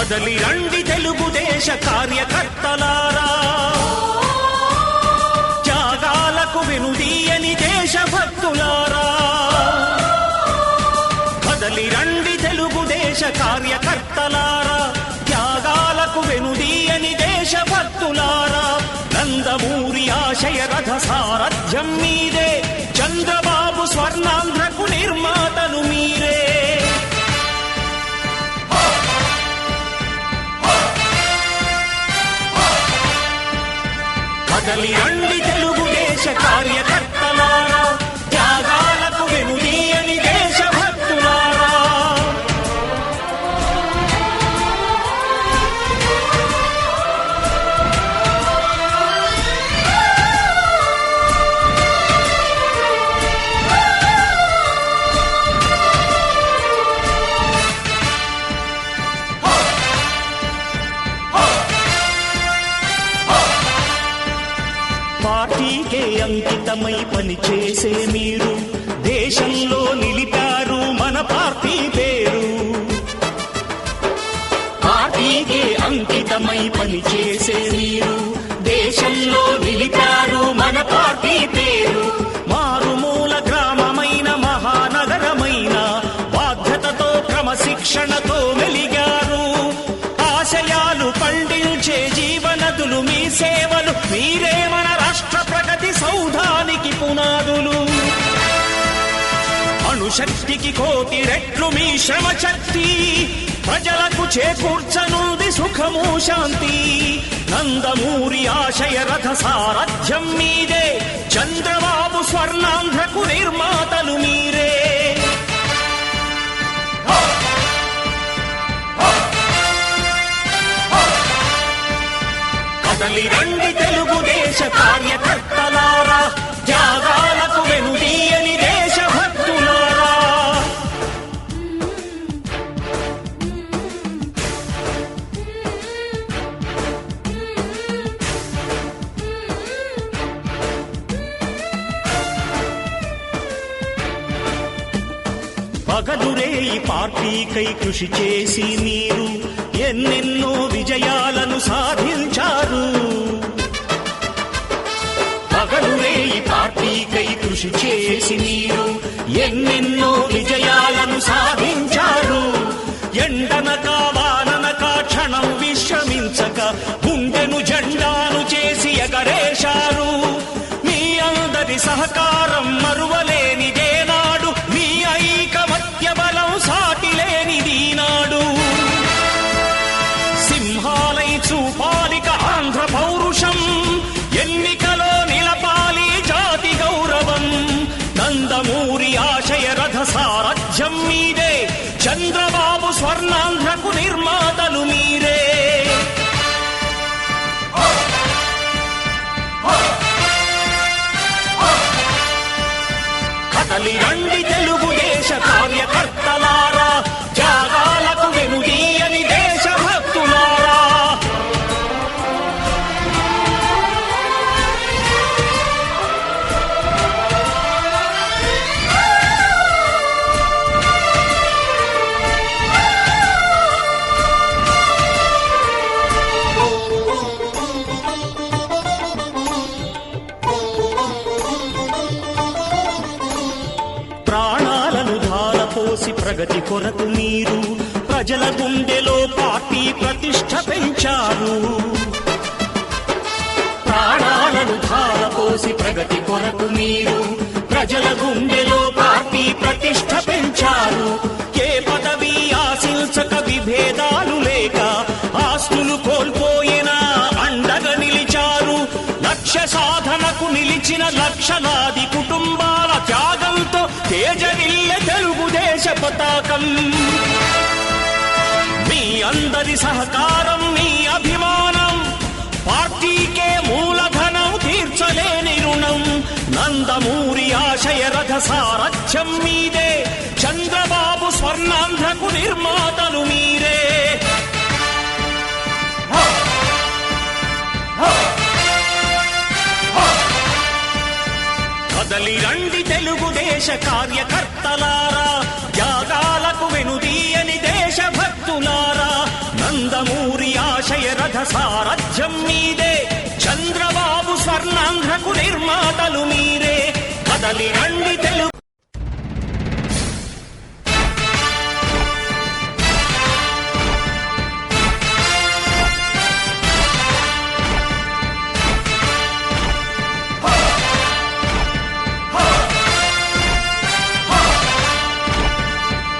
కదలి రండి తెలుగుదేశ కార్యకర్తలారా, త్యాగాలకు వెనుదీయని దేశభక్తులారా. కదలి రండి తెలుగుదేశ కార్యకర్తలారా, త్యాగాలకు వెనుదీయని దేశభక్తులారా. నందమూరి ఆశయ రథ సారథ్యం మీరే, చంద్రబాబు స్వర్ణాంధ్రకు నిర్మాతలు మీరే. కదలి రండి తెలుగుదేశ కార్యకర్తలారా, త్యాగాలకు వెనుదీయని దేశభక్తులారా. పార్టీకే అంకితమై పనిచేసే మీరు దేశంలో నిలిపారు మన పార్టీ పేరు. పార్టీకే అంకితమై పనిచేసే మీరు దేశంలో నిలిపారు మన పార్టీ పేరు. మారుమూల గ్రామమైన మహానగరమైన బాధ్యతతో క్రమశిక్షణతో వెలిగారు. ఆశయాలు పండించే జీవనదులు మీ సేవలు, మీరే మన రాష్ట్ర ప్రగతి సౌధానికి పునాదులు. అణుశక్తికి కోటి రెట్లు మీ శ్రమ శక్తి, ప్రజలకు చేకూర్చనుంది సుఖము శాంతి. నందమూరి ఆశయ రథ సారథ్యం మీదే, చంద్రబాబు స్వర్ణాంధ్రకు నిర్మాతలు మీరే. కదలి రండి తెలుగుదేశ కార్యకర్తలారా, త్యాగాలకు వెనుదీయని దేశభక్తులారా. పగలురే ఈ పార్టీకై కృషి చేసి మీరు ఎన్నెన్నో విజయాలను సాధించారు. పగలురే ఈ పార్టీకై కృషి చేసి మీరు ఎన్నెన్నో విజయాలను సాధించారు. ఎండనక వాననక క్షణం విశ్రమించక గుండెను జెండాను చేసి ఎగరేశారు. మీ అందరి సహకారం మరువలేనిదే నాడు, మీ ఐకమత్య బలం సాటిలేనిది నాడు. సింహాలై చూపాలిక ఆంధ్ర పౌరుషం, ఎన్నికలో నిలపాలి జాతి గౌరవం. నందమూరి ఆశయ రథ సారథ్యం మీదే, చంద్రబాబు స్వర్ణాంధ్రకు నిర్మాతలు మీరే. కదలి రండి తెలుగుదేశ కార్యకర్తలారా, త్యాగాలకు వెనుదీయని దేశభక్తులారా. ప్రాణాలను ధారపోసి ప్రగతి కొరకు మీరు ప్రజల గుండెలో పార్టీ ప్రతిష్ఠ పెంచారు. ప్రాణాలను ధారపోసి ప్రగతి కొరకు మీరు ప్రజల గుండెలో పార్టీ ప్రతిష్ఠ పెంచారు. ఏ పదవి ఆశించక విభేదాలు లేక ఆస్తులు కోల్పోయినా అండగా నిలిచారు. లక్ష్య సాధనకు నిలిచిన లక్షలాది కుటుంబాల త్యాగంతో తేజరిల్లె తెలుగుదేశ పతాకం. మీ అందరి సహకారం, మీ అభిమానం పార్టీకే మూలధనం, తీర్చలేని రుణం. నందమూరి ఆశయ రథ సారథ్యం మీదే, చంద్రబాబు స్వర్ణాంధ్రకు నిర్మాతలు మీరే. కదలి రండి తెలుగుదేశ కార్యకర్తలారా, త్యాగాలకు వెనుదీయని దేశభక్తులారా. నందమూరి కదలి రండి తెలుగు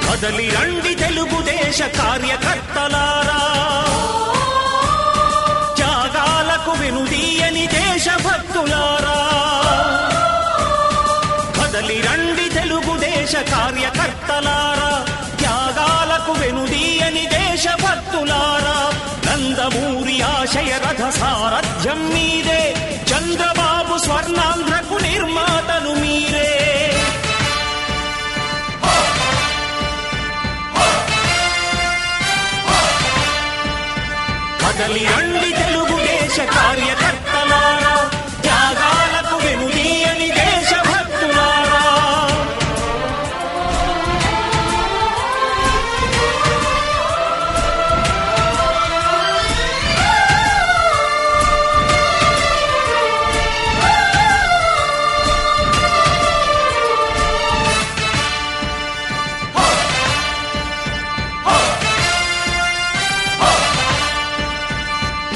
కదలి రండి తెలుగుదేశ కార్యకర్తలారా, త్యాగాలకు వెనుదీయని దేశభక్తులారా. కదలి రండి తెలుగుదేశ కార్యకర్తలారా, త్యాగాలకు వెనుదీయని దేశభక్తులారా. నందమూరి ఆశయ రథ సారథ్యం మీరే, చంద్రబాబు స్వర్ణాంధ్రకు నిర్మాతలు మీరే. కదలి రండి తెలుగుదేశ కార్యకర్తలారా, త్యాగాలకు వెనుదీయని దేశభక్తులారా.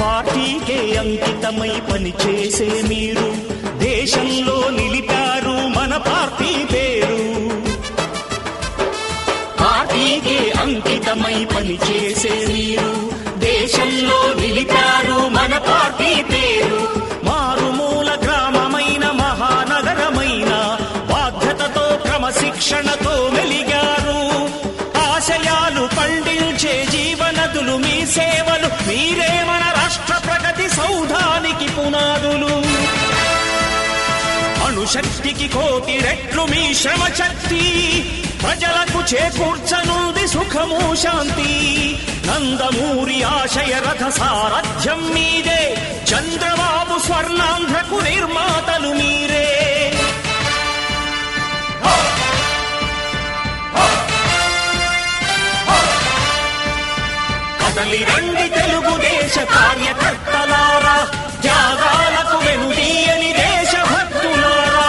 పార్టీకే అంకితమై పనిచేసే మీరు దేశంలో నిలిపారు మన పార్టీ పేరు. పార్టీకే అంకితమై పనిచేసే మీరు దేశంలో నిలిపారు మన పార్టీ పేరు. మారుమూల గ్రామమైన మహానగరమైన బాధ్యతతో క్రమశిక్షణతో మెలిగారు. ఆశయాలు పండించే జీవనదులు మీ సేవలు, మీరే మన రాష్ట్ర ప్రగతి సౌధానికి పునాదులు. అణుశక్తికి కోటి రెట్లు మీ శ్రమ శక్తి, ప్రజలకు చేకూర్చనుంది సుఖము శాంతి. నందమూరి ఆశయ రథ సారథ్యం మీదే, చంద్రబాబు స్వర్ణాంధ్రకు నిర్మాతలు మీరే. కదలి రండి తెలుగుదేశ కార్యకర్తలారా, త్యాగాలకు వెనుదీయని దేశభక్తులారా.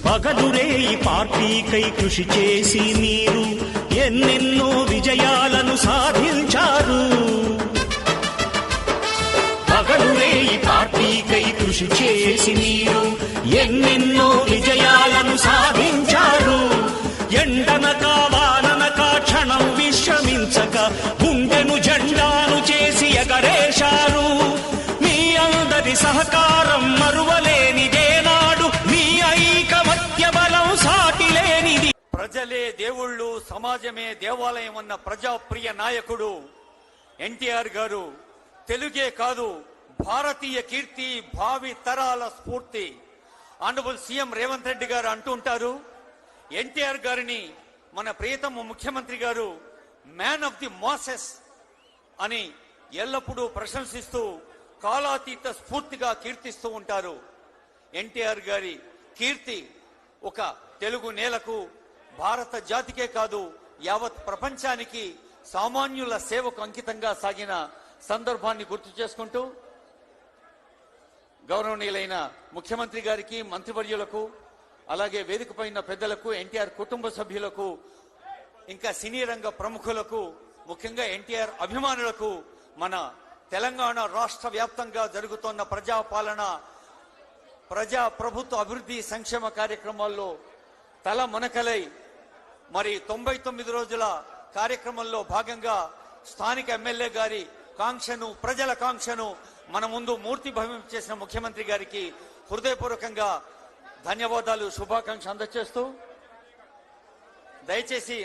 పగలురే ఈ పార్టీకై కృషి చేసి మీరు ఎన్నెన్నో విజయాలను సాధించారు. పగలురే ఈ పార్టీకై కృషి చేసి మీరు ఎన్నెన్నో విజయాలను సాధించారు. ఎండనక వాననక క్షణం విశ్రమించక గుండెను జెండాను చేసి ఎగరేశారు. మీ అందరి సహకారం మరువలేనిదేనాడు, మీ ఐకమత్య బలం సాటిలేనిది. ప్రజలే దేవుళ్ళు, సమాజమే దేవాలయం అన్న ప్రజాప్రియ నాయకుడు ఎన్టీఆర్ గారు తెలుగే కాదు భారతీయ కీర్తి, భావి తరాల స్ఫూర్తి. ఆనరబుల్ సీఎం రేవంత్ రెడ్డి గారు అంటుంటారు, ఎన్టీఆర్ గారిని మన ప్రియతమ ముఖ్యమంత్రి గారు మ్యాన్ ఆఫ్ ది మాసెస్ అని ఎల్లప్పుడూ ప్రశంసిస్తూ కాలాతీత స్ఫూర్తిగా కీర్తిస్తూ ఉంటారు. ఎన్టీఆర్ గారి కీర్తి ఒక తెలుగు నేలకు, భారత జాతికే కాదు యావత్ ప్రపంచానికి సామాన్యుల సేవకు అంకితంగా సాగిన సందర్భాన్ని గుర్తు చేసుకుంటూ గౌరవనీయులైన ముఖ్యమంత్రి గారికి, మంత్రివర్యులకు, అలాగే వేదికపైన పెద్దలకు, ఎన్టీఆర్ కుటుంబ సభ్యులకు, ఇంకా సినీ రంగ ప్రముఖులకు, ముఖ్యంగా ఎన్టీఆర్ అభిమానులకు మన తెలంగాణ రాష్ట్ర వ్యాప్తంగా జరుగుతున్న ప్రజాపాలన, ప్రజా ప్రభుత్వ అభివృద్ధి సంక్షేమ కార్యక్రమాల్లో తల మునకలై మరి 99 రోజుల కార్యక్రమంలో భాగంగా స్థానిక ఎమ్మెల్యే గారి కాంక్షను, ప్రజల కాంక్షను మన ముందు మూర్తిభవం చేసిన ముఖ్యమంత్రి గారికి హృదయపూర్వకంగా ధన్యవాదాలు, శుభాకాంక్షలు అందజేస్తూ దయచేసి